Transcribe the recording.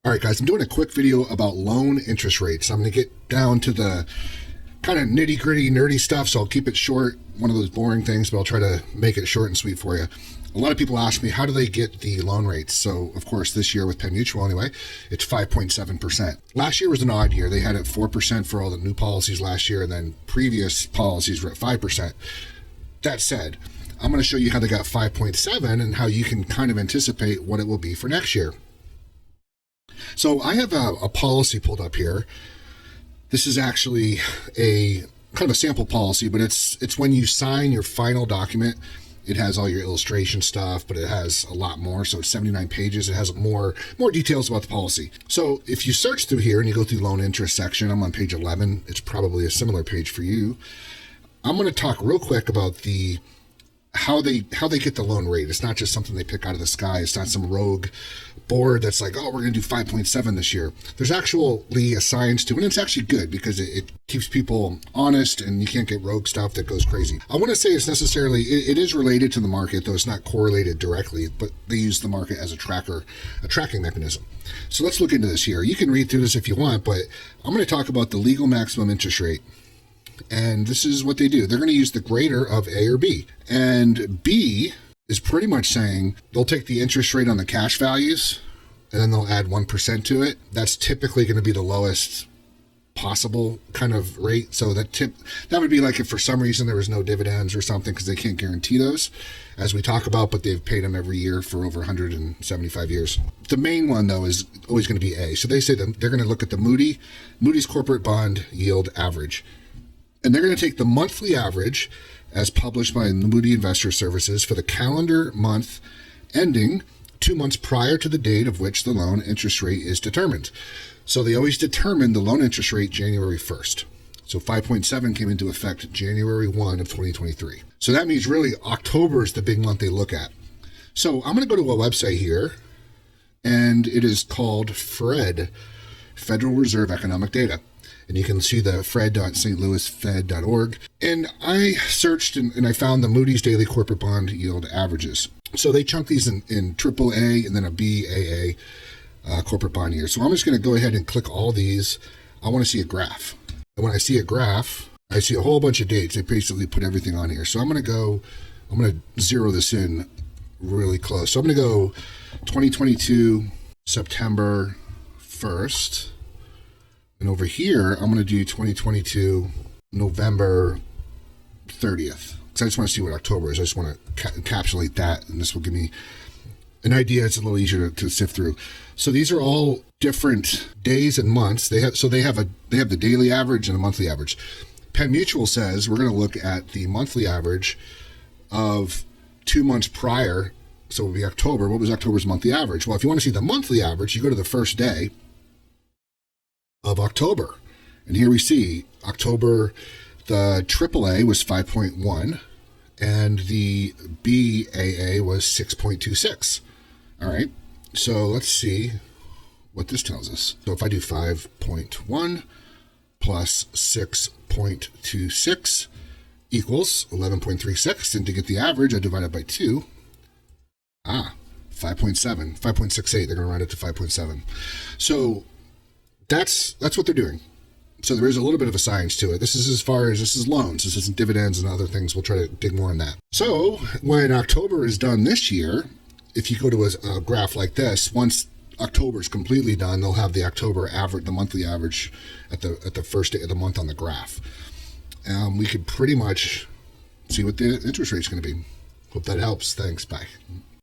All right, guys, I'm doing a quick video about loan interest rates. I'm going to get down to the kind of nitty gritty, nerdy stuff, so I'll keep it short. One of those boring things, but I'll try to make it short and sweet for you. A lot of people ask me, how do they get the loan rates? So, of course, this year with Penn Mutual anyway, it's 5.7%. Last year was an odd year. They had it 4% for all the new policies last year, and then previous policies were at 5%. That said, I'm going to show you how they got 5.7 and how you can kind of anticipate what it will be for next year. So I have a policy pulled up here. This is actually a kind of a sample policy, but it's when you sign your final document. It has all your illustration stuff, but it has a lot more. So it's 79 pages. It has more details about the policy. So if you search through here and you go through loan interest section, I'm on page 11. It's probably a similar page for you. I'm going to talk real quick about how they get the loan rate. It's not just something they pick out of the sky. It's not some rogue board that's like, oh, we're going to do 5.7 this year. There's actually a science to it, and it's actually good because it keeps people honest, and you can't get rogue stuff that goes crazy. I want to say it's necessarily, it is related to the market, though it's not correlated directly, but they use the market as a tracking mechanism. So let's look into this here. You can read through this if you want, but I'm going to talk about the legal maximum interest rate. And this is what they do. They're going to use the greater of A or B. And B is pretty much saying they'll take the interest rate on the cash values and then they'll add 1% to it. That's typically going to be the lowest possible kind of rate. So that would be like if for some reason there was no dividends or something, because they can't guarantee those, as we talk about, but they've paid them every year for over 175 years. The main one, though, is always going to be A. So they say that they're going to look at the Moody's corporate bond yield average. And they're going to take the monthly average as published by the Moody Investor Services for the calendar month ending 2 months prior to the date of which the loan interest rate is determined. So they always determine the loan interest rate January 1st. So 5.7 came into effect January 1 of 2023. So that means really October is the big month they look at. So I'm going to go to a website here, and it is called FRED, Federal Reserve Economic Data. And you can see the fred.stlouisfed.org. And I searched and I found the Moody's Daily Corporate Bond Yield Averages. So they chunk these in AAA and then a BAA corporate bond year. So I'm just going to go ahead and click all these. I want to see a graph. And when I see a graph, I see a whole bunch of dates. They basically put everything on here. So I'm going to zero this in really close. So I'm going to go 2022, September 1st. And over here, I'm going to do 2022, November 30th. Because I just want to see what October is. I just want to encapsulate that, and this will give me an idea. It's a little easier to sift through. So these are all different days and months. They have the daily average and the monthly average. Penn Mutual says we're going to look at the monthly average of 2 months prior. So it would be October. What was October's monthly average? Well, if you want to see the monthly average, you go to the first day of October. And here we see October, the AAA was 5.1 and the BAA was 6.26. All right. So let's see what this tells us. So if I do 5.1 plus 6.26 equals 11.36. And to get the average, I divide it by 2. 5.7, 5.68. They're going to round it to 5.7. So that's what they're doing. So there is a little bit of a science to it. This is as far as this is loans. This isn't dividends and other things. We'll try to dig more on that. So when October is done this year, if you go to a graph like this, once October is completely done, they'll have the October average, the monthly average at the first day of the month on the graph. We could pretty much see what the interest rate is going to be. Hope that helps. Thanks. Bye.